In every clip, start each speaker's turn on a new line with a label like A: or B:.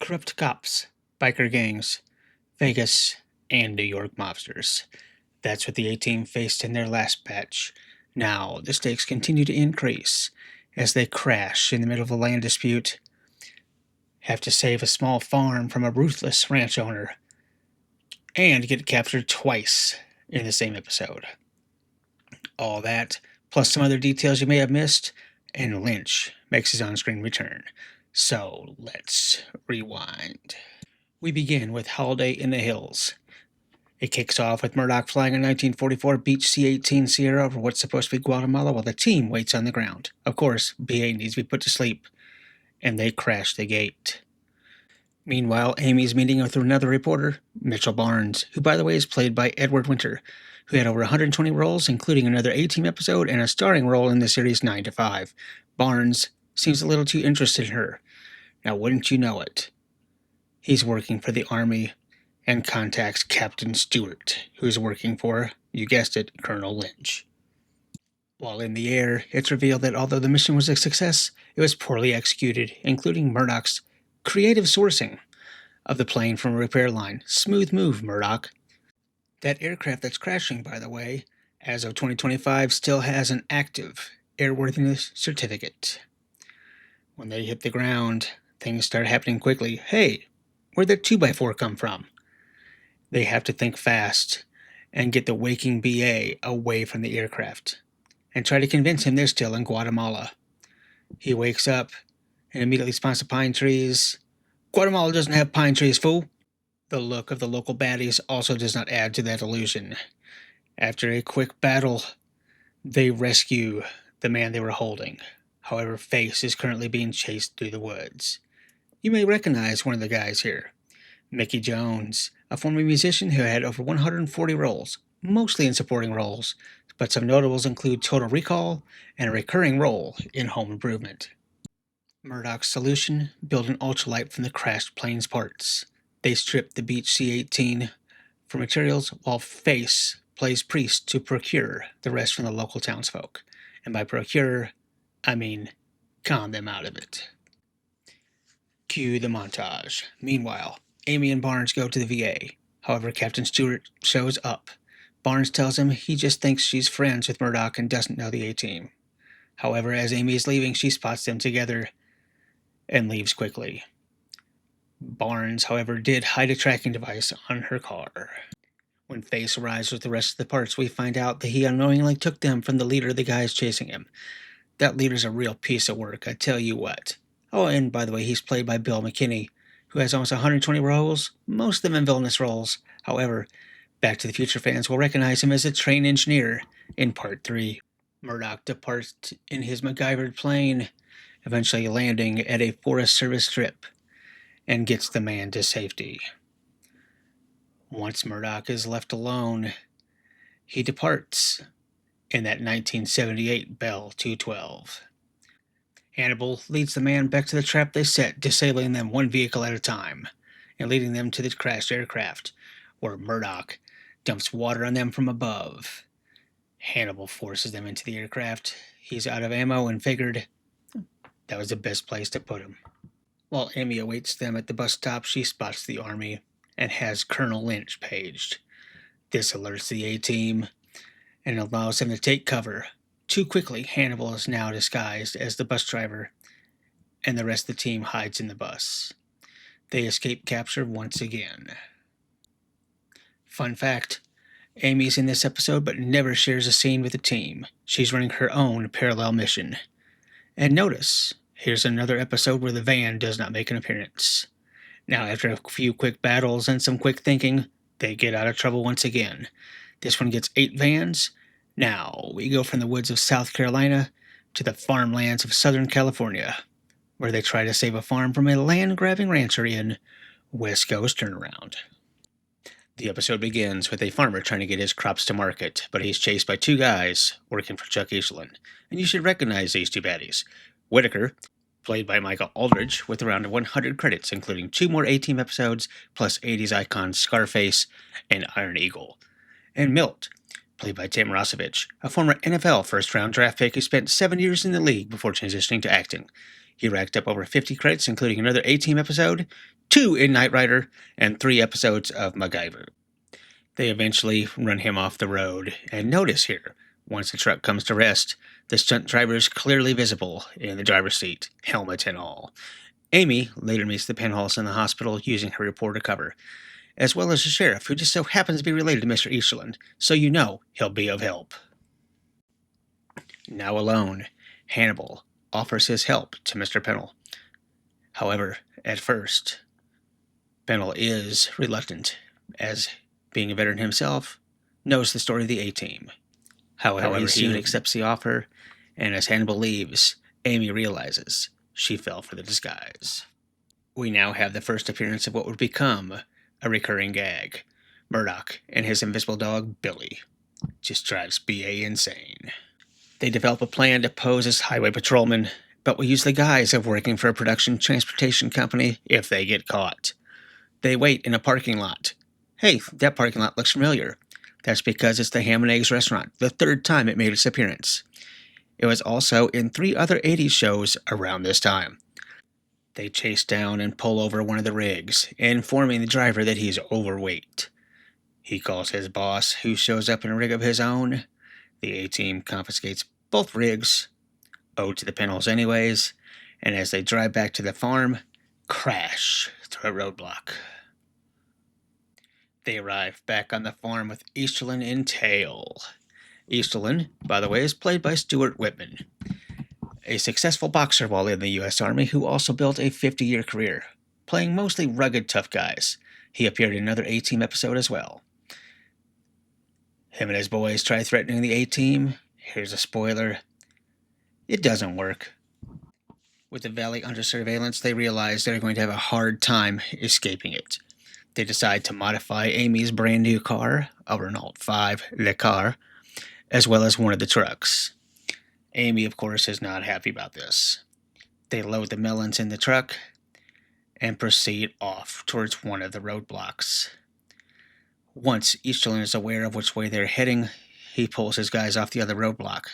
A: Corrupt cops, biker gangs, Vegas, and New York mobsters. That's what the A-Team faced in their last patch. Now, the stakes continue to increase as they crash in the middle of a land dispute, have to save a small farm from a ruthless ranch owner, and get captured twice in the same episode. All that, plus some other details you may have missed, and Lynch makes his on-screen return. So, let's rewind. We begin with Holiday in the Hills. It kicks off with Murdoch flying a 1944 Beech C-18 Sierra over what's supposed to be Guatemala while the team waits on the ground. Of course, BA needs to be put to sleep, and they crash the gate. Meanwhile, Amy's meeting with another reporter, Mitchell Barnes, who by the way is played by Edward Winter, who had over 120 roles, including another A-Team episode and a starring role in the series 9 to 5. Barnes seems a little too interested in her. Now, wouldn't you know it? He's working for the Army and contacts Captain Stewart, who's working for, you guessed it, Colonel Lynch. While in the air, it's revealed that although the mission was a success, it was poorly executed, including Murdoch's creative sourcing of the plane from a repair line. Smooth move, Murdoch. That aircraft that's crashing, by the way, as of 2025, still has an active airworthiness certificate. When they hit the ground, things start happening quickly. Hey, where'd that 2x4 come from? They have to think fast and get the waking BA away from the aircraft and try to convince him they're still in Guatemala. He wakes up and immediately spots the pine trees. Guatemala doesn't have pine trees, fool. The look of the local baddies also does not add to that illusion. After a quick battle, they rescue the man they were holding. However, Face is currently being chased through the woods. You may recognize one of the guys here. Mickey Jones, a former musician who had over 140 roles, mostly in supporting roles, but some notables include Total Recall and a recurring role in Home Improvement. Murdoch's solution: build an ultralight from the crashed plane's parts. They strip the Beech C-18 for materials while Face plays priest to procure the rest from the local townsfolk. And by procure, I mean con them out of it. Cue the montage. Meanwhile, Amy and Barnes go to the VA. However, Captain Stewart shows up. Barnes tells him he just thinks she's friends with Murdoch and doesn't know the A-Team. However, as Amy is leaving, she spots them together and leaves quickly. Barnes, however, did hide a tracking device on her car. When Face arrives with the rest of the parts, we find out that he unknowingly took them from the leader of the guys chasing him. That leader's a real piece of work, I tell you what. Oh, and by the way, he's played by Bill McKinney, who has almost 120 roles, most of them in villainous roles. However, Back to the Future fans will recognize him as a train engineer in Part 3. Murdoch departs in his MacGyvered plane, eventually landing at a Forest Service strip, and gets the man to safety. Once Murdoch is left alone, he departs in that 1978 Bell 212. Hannibal leads the man back to the trap they set, disabling them one vehicle at a time, and leading them to the crashed aircraft, where Murdoch dumps water on them from above. Hannibal forces them into the aircraft. He's out of ammo and figured that was the best place to put him. While Amy awaits them at the bus stop, she spots the Army and has Colonel Lynch paged. This alerts the A-Team and allows them to take cover. Too quickly, Hannibal is now disguised as the bus driver, and the rest of the team hides in the bus. They escape capture once again. Fun fact, Amy's in this episode but never shares a scene with the team. She's running her own parallel mission. And notice, here's another episode where the van does not make an appearance. Now, after a few quick battles and some quick thinking, they get out of trouble once again. This one gets 8 vans. Now, we go from the woods of South Carolina to the farmlands of Southern California, where they try to save a farm from a land-grabbing rancher in Westcoast Turnaround. The episode begins with a farmer trying to get his crops to market, but he's chased by 2 guys working for Chuck Easterlin. And you should recognize these 2 baddies. Whitaker, played by Michael Aldridge, with around 100 credits, including 2 more A-Team episodes, plus 80s icons Scarface and Iron Eagle. And Milt, played by Tim Rosevich, a former NFL first-round draft pick who spent 7 years in the league before transitioning to acting. He racked up over 50 credits, including another A-Team episode, 2 in Knight Rider, and 3 episodes of MacGyver. They eventually run him off the road, and notice here, once the truck comes to rest, the stunt driver is clearly visible in the driver's seat, helmet and all. Amy later meets the Penhalls in the hospital using her reporter cover, as well as the sheriff, who just so happens to be related to Mr. Easterland, so you know he'll be of help. Now alone, Hannibal offers his help to Mr. Pennell. However, at first, Pennell is reluctant, as being a veteran himself, knows the story of the A-Team. However, he soon accepts the offer, and as Hannibal leaves, Amy realizes she fell for the disguise. We now have the first appearance of what would become a recurring gag. Murdoch and his invisible dog, Billy, just drives B.A. insane. They develop a plan to pose as highway patrolmen, but will use the guise of working for a production transportation company if they get caught. They wait in a parking lot. Hey, that parking lot looks familiar. That's because it's the Ham and Eggs restaurant, the third time it made its appearance. It was also in 3 other 80s shows around this time. They chase down and pull over one of the rigs, informing the driver that he's overweight. He calls his boss, who shows up in a rig of his own. The A-Team confiscates both rigs, owed to the Pennhalls anyways, and as they drive back to the farm, crash through a roadblock. They arrive back on the farm with Easterland in tail. Easterland, by the way, is played by Stuart Whitman, a successful boxer while in the U.S. Army who also built a 50-year career, playing mostly rugged tough guys. He appeared in another A-Team episode as well. Him and his boys try threatening the A-Team. Here's a spoiler. It doesn't work. With the valley under surveillance, they realize they're going to have a hard time escaping it. They decide to modify Amy's brand new car, a Renault 5 Le Car, as well as one of the trucks. Amy, of course, is not happy about this. They load the melons in the truck and proceed off towards one of the roadblocks. Once Easterland is aware of which way they're heading, he pulls his guys off the other roadblock.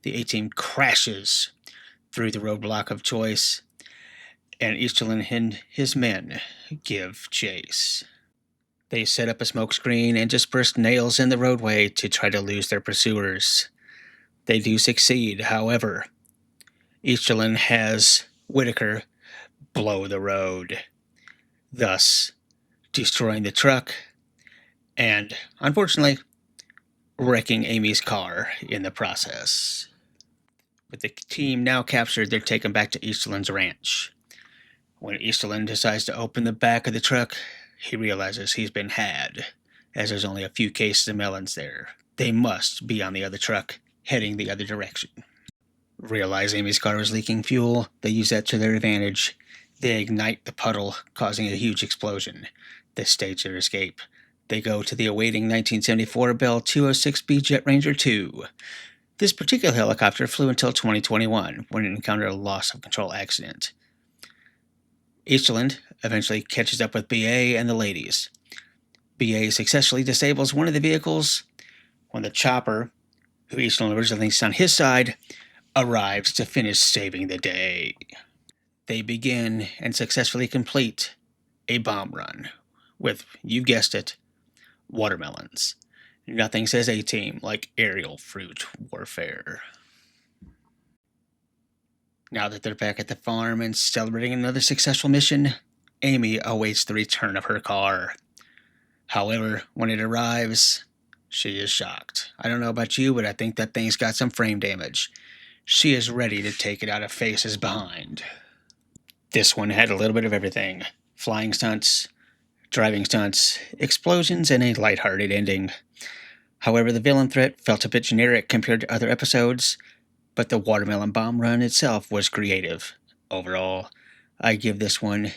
A: The A-Team crashes through the roadblock of choice, and Easterland and his men give chase. They set up a smokescreen and disperse nails in the roadway to try to lose their pursuers. They do succeed, however. Easterland has Whitaker blow the road, thus destroying the truck and, unfortunately, wrecking Amy's car in the process. With the team now captured, they're taken back to Easterland's ranch. When Easterland decides to open the back of the truck, he realizes he's been had, as there's only a few cases of melons there. They must be on the other truck, heading the other direction. Realize Amy's car is leaking fuel. They use that to their advantage. They ignite the puddle, causing a huge explosion. This stage their escape. They go to the awaiting 1974 Bell 206B Jet Ranger 2. This particular helicopter flew until 2021, when it encountered a loss of control accident. Easterland eventually catches up with B.A. and the ladies. B.A. successfully disables one of the vehicles when the chopper, who Easterland originally thinks on his side, arrives to finish saving the day. They begin and successfully complete a bomb run with, you guessed it, watermelons. Nothing says A-Team like aerial fruit warfare. Now that they're back at the farm and celebrating another successful mission, Amy awaits the return of her car. However, when it arrives, she is shocked. I don't know about you, but I think that thing's got some frame damage. She is ready to take it out of Face's behind. This one had a little bit of everything. Flying stunts, driving stunts, explosions, and a lighthearted ending. However, the villain threat felt a bit generic compared to other episodes, but the watermelon bomb run itself was creative. Overall, I give this one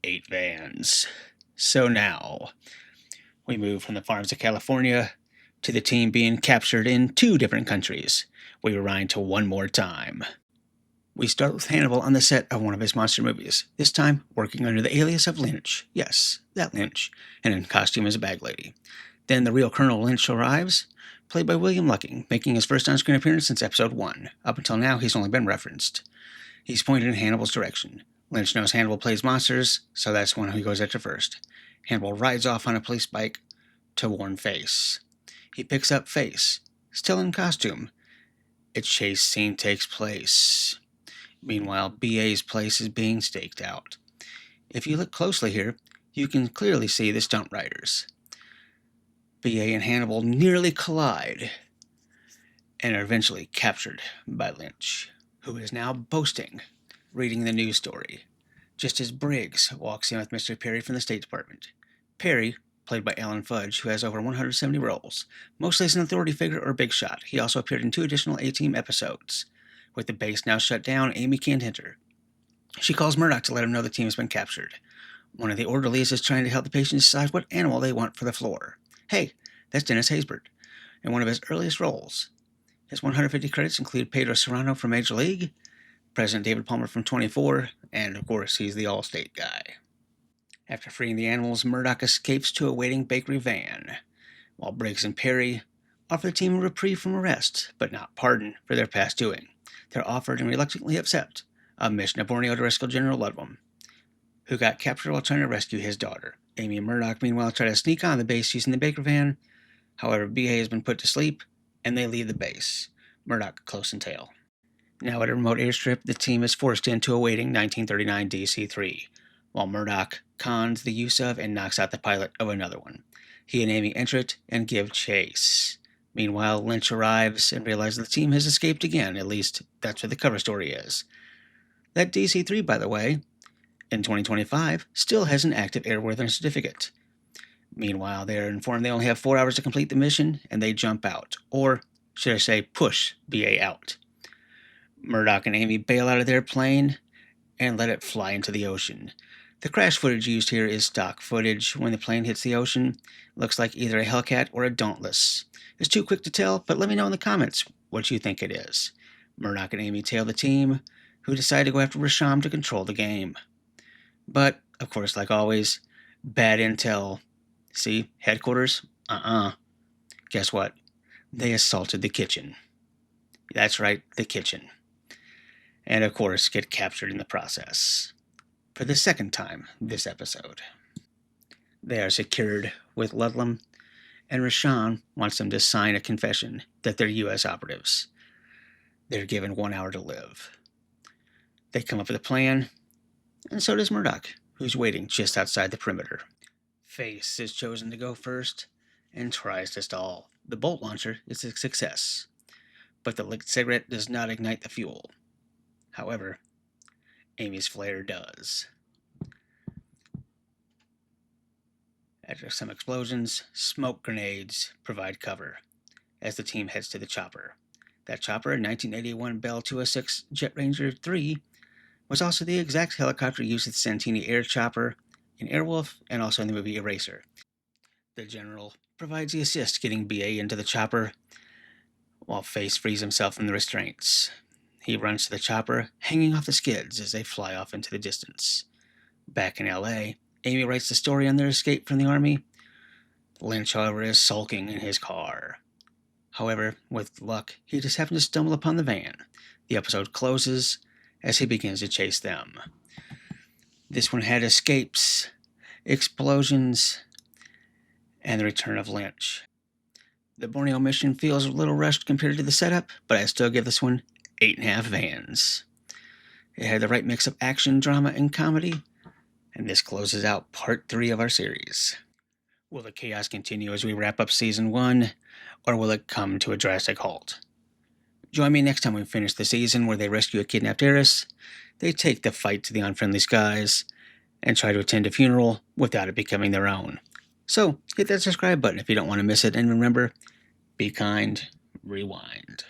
A: 8 vans. So now, we move from the farms of California to the team being captured in 2 different countries. We rewind to one more time. We start with Hannibal on the set of one of his monster movies, this time working under the alias of Lynch. Yes, that Lynch, and in costume as a bag lady. Then the real Colonel Lynch arrives, played by William Lucking, making his first on-screen appearance since episode 1. Up until now, he's only been referenced. He's pointed in Hannibal's direction. Lynch knows Hannibal plays monsters, so that's one he goes after first. Hannibal rides off on a police bike to warn Face. He picks up Face, still in costume. A chase scene takes place. Meanwhile, BA's place is being staked out. If you look closely here, you can clearly see the stunt riders. BA and Hannibal nearly collide and are eventually captured by Lynch, who is now boasting, reading the news story, just as Briggs walks in with Mr. Perry from the State Department. Perry, played by Alan Fudge, who has over 170 roles, mostly as an authority figure or big shot. He also appeared in 2 additional A-Team episodes. With the base now shut down, Amy can't enter. She calls Murdoch to let him know the team has been captured. One of the orderlies is trying to help the patients decide what animal they want for the floor. Hey, that's Dennis Haysbert, in one of his earliest roles. His 150 credits include Pedro Serrano from Major League, President David Palmer from 24, and of course he's the Allstate guy. After freeing the animals, Murdoch escapes to a waiting bakery van, while Briggs and Perry offer the team a reprieve from arrest, but not pardon for their past doing. They're offered and reluctantly accept a mission to Borneo to rescue General Ludwig, who got captured while trying to rescue his daughter. Amy and Murdoch, meanwhile, try to sneak on the base using the baker van. However, BA has been put to sleep, and they leave the base. Murdoch close and tail. Now at a remote airstrip, the team is forced into a waiting 1939 DC-3, while Murdoch cons the use of and knocks out the pilot of another one. He and Amy enter it and give chase. Meanwhile, Lynch arrives and realizes the team has escaped again. At least, that's what the cover story is. That DC-3, by the way, in 2025, still has an active airworthiness certificate. Meanwhile, they are informed they only have 4 hours to complete the mission, and they jump out. Or, should I say, push BA out. Murdoch and Amy bail out of their plane and let it fly into the ocean. The crash footage used here is stock footage. When the plane hits the ocean, it looks like either a Hellcat or a Dauntless. It's too quick to tell, but let me know in the comments what you think it is. Murdoch and Amy tail the team, who decide to go after Rasham to control the game. But, of course, like always, bad intel. See, headquarters? Guess what? They assaulted the kitchen. That's right, the kitchen. And, of course, get captured in the process. For the second time this episode. They are secured with Ludlam, and Rashawn wants them to sign a confession that they're U.S. operatives. They're given 1 hour to live. They come up with a plan, and so does Murdoch, who's waiting just outside the perimeter. Face is chosen to go first and tries to stall. The bolt launcher is a success, but the lit cigarette does not ignite the fuel. However, Amy's flare does. After some explosions, smoke grenades provide cover as the team heads to the chopper. That chopper, a 1981 Bell 206 Jet Ranger 3, was also the exact helicopter used at the Santini Air Chopper in Airwolf and also in the movie Eraser. The general provides the assist getting BA into the chopper, while Face frees himself from the restraints. He runs to the chopper, hanging off the skids as they fly off into the distance. Back in LA, Amy writes the story on their escape from the army. Lynch, however, is sulking in his car. However, with luck, he just happens to stumble upon the van. The episode closes as he begins to chase them. This one had escapes, explosions, and the return of Lynch. The Borneo mission feels a little rushed compared to the setup, but I still give this one 8.5 vans. It had the right mix of action, drama, and comedy, and this closes out part 3 of our series. Will the chaos continue as we wrap up season 1, or will it come to a drastic halt? Join me next time we finish the season where they rescue a kidnapped heiress, they take the fight to the unfriendly skies, and try to attend a funeral without it becoming their own. So, hit that subscribe button if you don't want to miss it, and remember, be kind, rewind.